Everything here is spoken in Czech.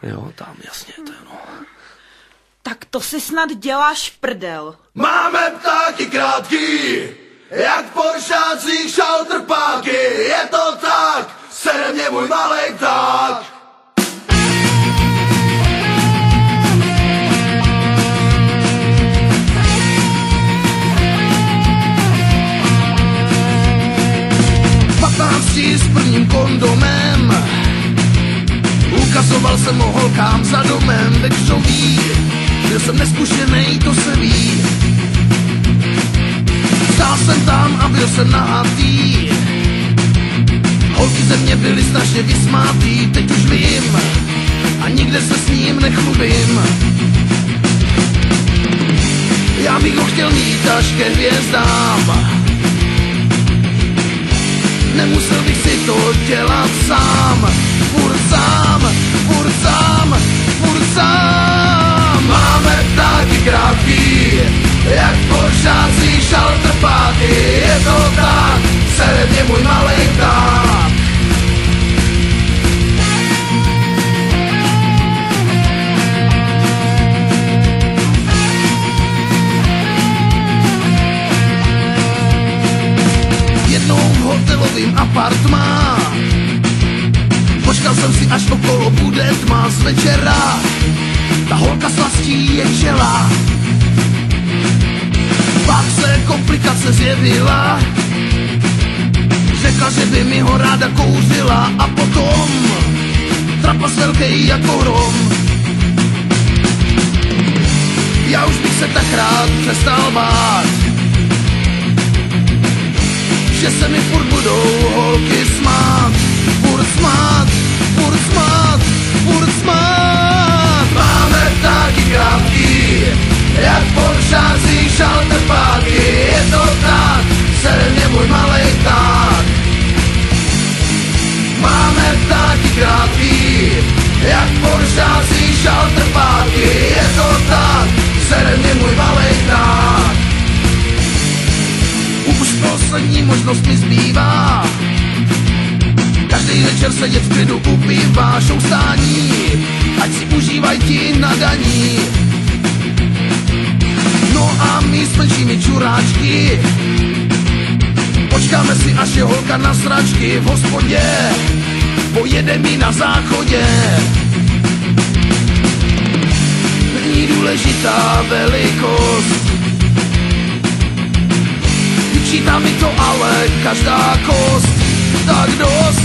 Jo, tam jasně, to je no. Tak to si snad děláš prdel. Máme ptáky krátký, jak v poršácích šaltrpáky. Je to tak, sere mě můj malej pták. S prvním kondomem ukazoval jsem ho holkám za domem. Ve křoví, byl jsem neskušenej, to se ví. Stál jsem tam a byl jsem nahatý. Holky ze mě byly strašně vysmátý. Teď už vím a nikde se s ním nechlubím. Já bych ho chtěl mít až ke hvězdám. Nemusel bych si to dělat sám. Furt sám, furt sám, furt sám. Máme ptáky krátký, jak v poršácích šaltrpáky. Je to tak, sere mě můj malej pták. V hotelovým apartmá počkal jsem si, až okolo bude tma z večera. Ta holka slastí je čela. Pak se komplikace zjevila. Řekla, že by mi ho ráda kouřila. A potom trapas velkej jako hrom. Já už bych se tak rád přestal bát, že se mi furt budou holky smát. Furt smát, furt smát, furt smát. Máme ptáky krátký, jak v poršácích šaltrpáky. Je to tak, sere mě můj malej pták. Máme ptáky krátký, jak v poršácích šaltrpáky. Je to tak, sere mě můj malej pták. Už poslední možnost mi zbývá. Každý večer sedět v klidu u piva. Šoustání, ať si užívaj ti nadaní. No a my s menšími čuráčky počkáme si, až je holka na sračky. V hospodě pojede mi na záchodě. Není důležitá velikost, vyčítá mi to ale každá kost. Tak dost,